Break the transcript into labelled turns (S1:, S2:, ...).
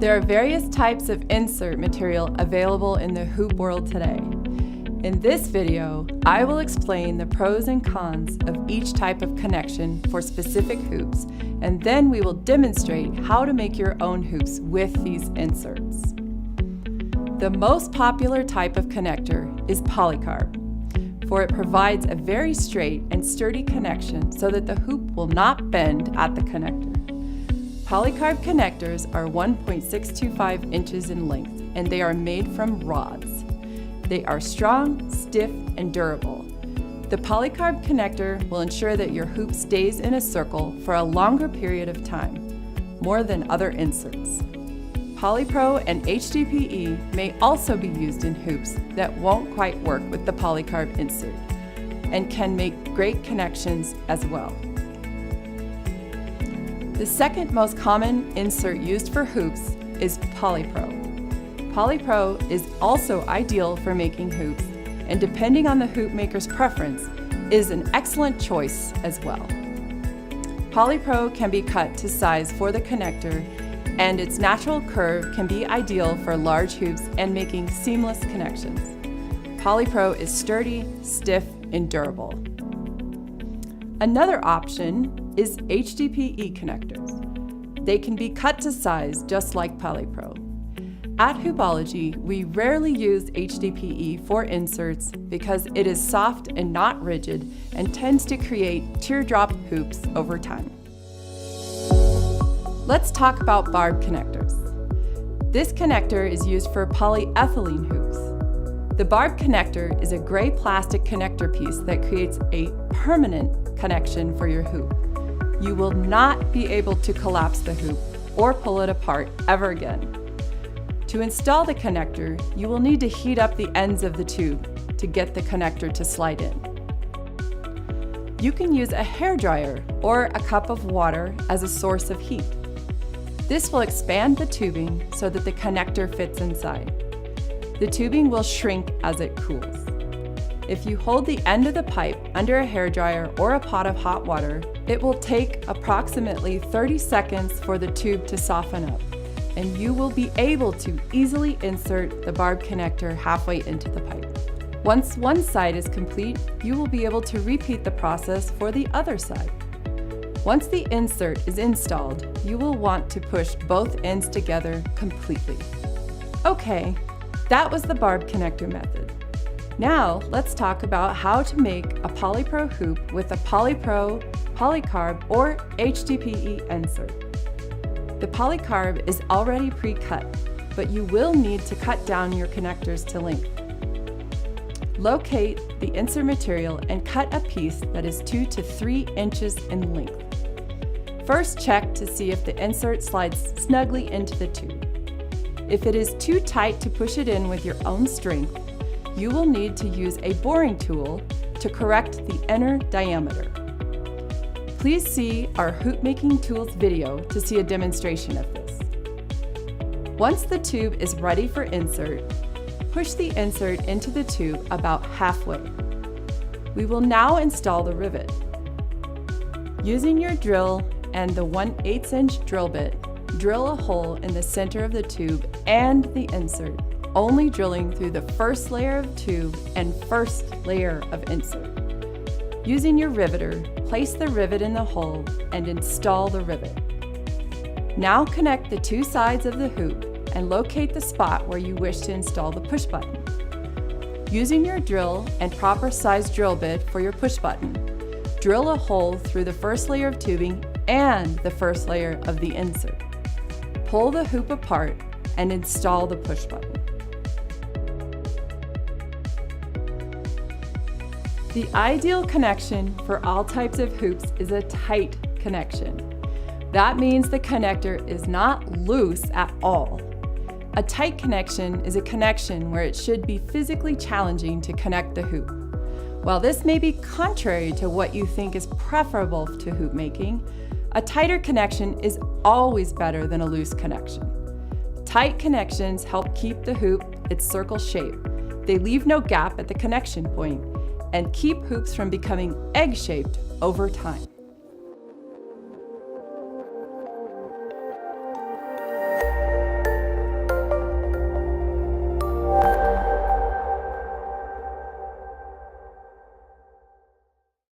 S1: There are various types of insert material available in the hoop world today. In this video, I will explain the pros and cons of each type of connection for specific hoops, and then we will demonstrate how to make your own hoops with these inserts. The most popular type of connector is polycarb, for it provides a very straight and sturdy connection so that the hoop will not bend at the connector. Polycarb connectors are 1.625 inches in length, and they are made from rods. They are strong, stiff, and durable. The polycarb connector will ensure that your hoop stays in a circle for a longer period of time, more than other inserts. Polypro and HDPE may also be used in hoops that won't quite work with the polycarb insert, and can make great connections as well. The second most common insert used for hoops is Polypro. Polypro is also ideal for making hoops, and depending on the hoop maker's preference, is an excellent choice as well. Polypro can be cut to size for the connector, and its natural curve can be ideal for large hoops and making seamless connections. Polypro is sturdy, stiff, and durable. Another option is HDPE connectors. They can be cut to size just like Polypro. At Hoopology, we rarely use HDPE for inserts because it is soft and not rigid and tends to create teardrop hoops over time. Let's talk about barb connectors. This connector is used for polyethylene hoops. The barb connector is a gray plastic connector piece that creates a permanent connection for your hoop. You will not be able to collapse the hoop or pull it apart ever again. To install the connector, you will need to heat up the ends of the tube to get the connector to slide in. You can use a hairdryer or a cup of water as a source of heat. This will expand the tubing so that the connector fits inside. The tubing will shrink as it cools. If you hold the end of the pipe under a hairdryer or a pot of hot water, it will take approximately 30 seconds for the tube to soften up, and you will be able to easily insert the barb connector halfway into the pipe. Once one side is complete, you will be able to repeat the process for the other side. Once the insert is installed, you will want to push both ends together completely. Okay, that was the barb connector method. Now let's talk about how to make a Polypro hoop with a Polypro, polycarb, or HDPE insert. The polycarb is already pre-cut, but you will need to cut down your connectors to length. Locate the insert material and cut a piece that is 2 to 3 inches in length. First, check to see if the insert slides snugly into the tube. If it is too tight to push it in with your own strength, you will need to use a boring tool to correct the inner diameter. Please see our hoop making tools video to see a demonstration of this. Once the tube is ready for insert, push the insert into the tube about halfway. We will now install the rivet. Using your drill and the 1/8 inch drill bit, drill a hole in the center of the tube and the insert, only drilling through the first layer of tube and first layer of insert. Using your riveter, place the rivet in the hole and install the rivet. Now connect the two sides of the hoop and locate the spot where you wish to install the push button. Using your drill and proper size drill bit for your push button, drill a hole through the first layer of tubing and the first layer of the insert. Pull the hoop apart and install the push button. The ideal connection for all types of hoops is a tight connection. That means the connector is not loose at all. A tight connection is a connection where it should be physically challenging to connect the hoop. While this may be contrary to what you think is preferable to hoop making, a tighter connection is always better than a loose connection. Tight connections help keep the hoop its circle shape. They leave no gap at the connection point and keep hoops from becoming egg-shaped over time.